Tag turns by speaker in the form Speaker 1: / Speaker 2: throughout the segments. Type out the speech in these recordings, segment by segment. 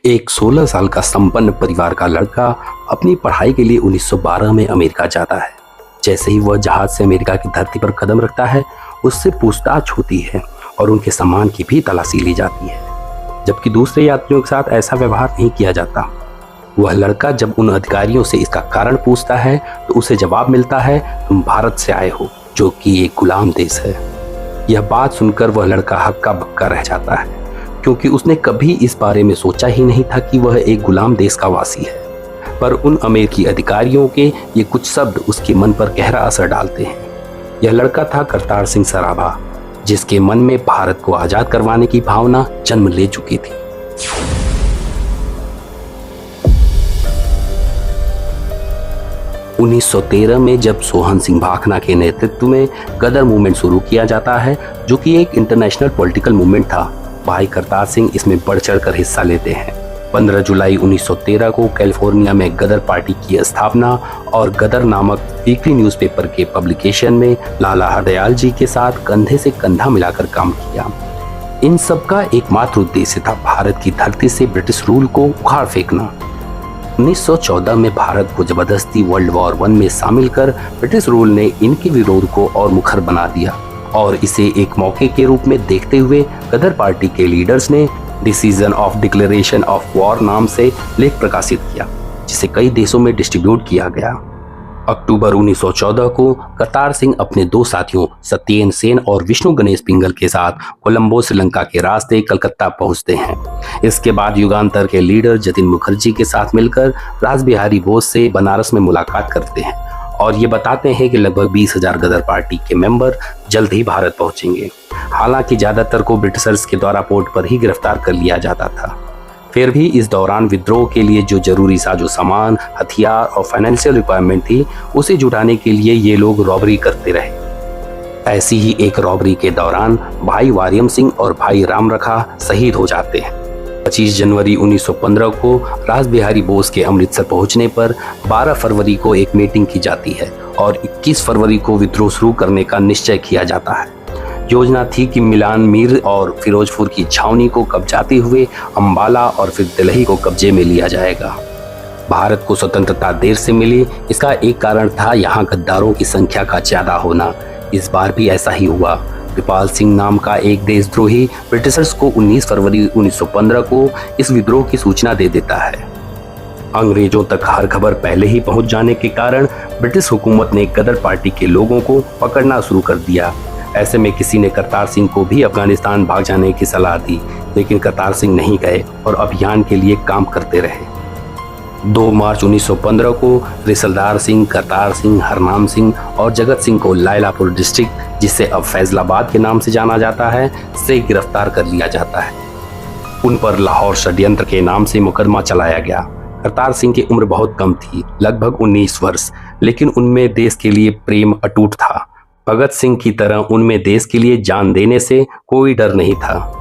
Speaker 1: एक 16 साल का संपन्न परिवार का लड़का अपनी पढ़ाई के लिए 1912 में अमेरिका जाता है। जैसे ही वह जहाज से अमेरिका की धरती पर कदम रखता है, उससे पूछताछ होती है और उनके सामान की भी तलाशी ली जाती है, जबकि दूसरे यात्रियों के साथ ऐसा व्यवहार नहीं किया जाता। वह लड़का जब उन अधिकारियों से इसका कारण पूछता है तो उसे जवाब मिलता है, तुम भारत से आए हो, जो कि एक गुलाम देश है। यह बात सुनकर वह लड़का हक्का बक्का रह जाता है, क्योंकि उसने कभी इस बारे में सोचा ही नहीं था कि वह एक गुलाम देश का वासी है। पर उन अमेरिकी अधिकारियों के ये कुछ शब्द उसके मन पर गहरा असर डालते हैं। यह लड़का था करतार सिंह सराभा, जिसके मन में भारत को आजाद करवाने की भावना जन्म ले चुकी थी। उन्नीस 1913 में जब सोहन सिंह भाखना के नेतृत्व में गदर मूवमेंट शुरू किया जाता है, जो कि एक इंटरनेशनल पॉलिटिकल मूवमेंट था, भाई करतार सिंह इसमें बढ़ चढ़कर हिस्सा लेते हैं। 15 जुलाई 1913 को कैलिफोर्निया में गदर पार्टी की स्थापना और गदर नामक वीकली न्यूज़पेपर के पब्लिकेशन में लाला हरदयाल जी के साथ कंधे से कंधा मिलाकर काम किया। इन सब का एकमात्र उद्देश्य था भारत की धरती से ब्रिटिश रूल को उखाड़ फेंकना। 1914 में भारत को जबरदस्ती वर्ल्ड वॉर 1 में शामिल कर ब्रिटिश रूल ने इनके विरोध को और मुखर बना दिया और इसे एक मौके के रूप में देखते हुए गदर पार्टी के लीडर्स ने decision of declaration of war नाम से लेख प्रकाशित किया, जिसे कई देशों में डिस्ट्रीब्यूट किया गया। अक्टूबर 1914 को करतार सिंह अपने दो साथियों सत्येन सेन और विष्णु गणेश पिंगल के साथ कोलंबो श्रीलंका के रास्ते कलकत्ता पहुंचते हैं। इसके बाद युगांतर के लीडर जतिन मुखर्जी के साथ मिलकर रासबिहारी बोस से बनारस में मुलाकात करते हैं और ये बताते हैं कि लगभग 20,000 गदर पार्टी के मेंबर जल्द ही भारत पहुंचेंगे। हालांकि ज्यादातर को ब्रिटिशर्स के द्वारा पोर्ट पर ही गिरफ्तार कर लिया जाता था। फिर भी इस दौरान विद्रोह के लिए जो जरूरी साजो सामान, हथियार और फाइनेंशियल रिक्वायरमेंट थी, उसे जुटाने के लिए ये लोग रॉबरी करते रहे। ऐसी ही एक रॉबरी के दौरान भाई वारियम सिंह और भाई राम रखा शहीद हो जाते हैं। 25 जनवरी 1915 को रासबिहारी बोस के अमृतसर पहुंचने पर 12 फरवरी को एक मीटिंग की जाती है और 21 फरवरी को विद्रोह शुरू करने का निश्चय किया जाता है। योजना थी कि मिलान मीर और फिरोजपुर की छावनी को कब्जाते हुए अंबाला और फिर दिल्ली को कब्जे में लिया जाएगा। भारत को स्वतंत्रता देर से मिली, इसका एक कारण था यहाँ गद्दारों की संख्या का ज्यादा होना। इस बार भी ऐसा ही हुआ। कृपाल सिंह नाम का एक देशद्रोही ब्रिटिशर्स को 19 फरवरी 1915 को इस विद्रोह की सूचना दे देता है। अंग्रेजों तक हर खबर पहले ही पहुंच जाने के कारण ब्रिटिश हुकूमत ने गदर पार्टी के लोगों को पकड़ना शुरू कर दिया। ऐसे में किसी ने करतार सिंह को भी अफगानिस्तान भाग जाने की सलाह दी, लेकिन करतार सिंह नहीं गए और अभियान के लिए काम करते रहे। 2 मार्च 1915 को रिसलदार सिंह, करतार सिंह, हरनाम सिंह और जगत सिंह को लायलापुर डिस्ट्रिक्ट, जिसे अब फैजलाबाद के नाम से जाना जाता है, से गिरफ्तार कर लिया जाता है। उन पर लाहौर षड्यंत्र के नाम से मुकदमा चलाया गया। करतार सिंह की उम्र बहुत कम थी, लगभग 19 वर्ष, लेकिन उनमें देश के लिए प्रेम अटूट था। भगत सिंह की तरह उनमें देश के लिए जान देने से कोई डर नहीं था।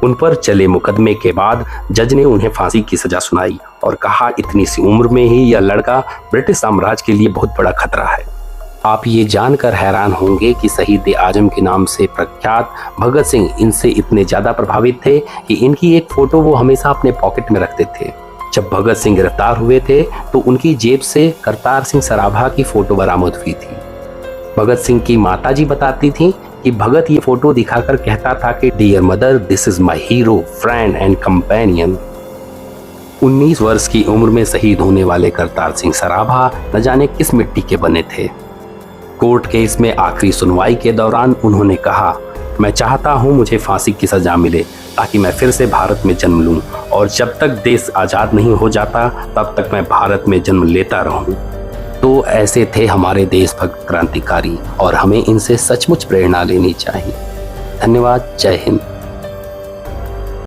Speaker 1: उन पर चले मुकदमे के बाद जज ने उन्हें फांसी की सजा सुनाई और कहा, इतनी सी उम्र में ही यह लड़का ब्रिटिश साम्राज्य के लिए बहुत बड़ा खतरा है। आप ये जानकर हैरान होंगे कि शहीद आजम के नाम से प्रख्यात भगत सिंह इनसे इतने ज्यादा प्रभावित थे कि इनकी एक फोटो वो हमेशा अपने पॉकेट में रखते थे। जब भगत सिंह गिरफ्तार हुए थे तो उनकी जेब से करतार सिंह सराभा की फोटो बरामद हुई थी। भगत सिंह की माताजी बताती थी कि भगत ये फोटो दिखाकर कहता था कि dear mother, this is my hero, friend and companion. 19 वर्ष की उम्र में शहीद होने वाले करतार सिंह सराभा न जाने किस मिट्टी के बने थे। कोर्ट केस में आखिरी सुनवाई के दौरान उन्होंने कहा, मैं चाहता हूं मुझे फांसी की सजा मिले ताकि मैं फिर से भारत में जन्म लूं और जब तक देश आजाद नहीं हो जाता तब तक मैं भारत में जन्म लेता रहूं। तो ऐसे थे हमारे देशभक्त क्रांतिकारी और हमें इनसे सचमुच प्रेरणा लेनी चाहिए। धन्यवाद। जय हिंद।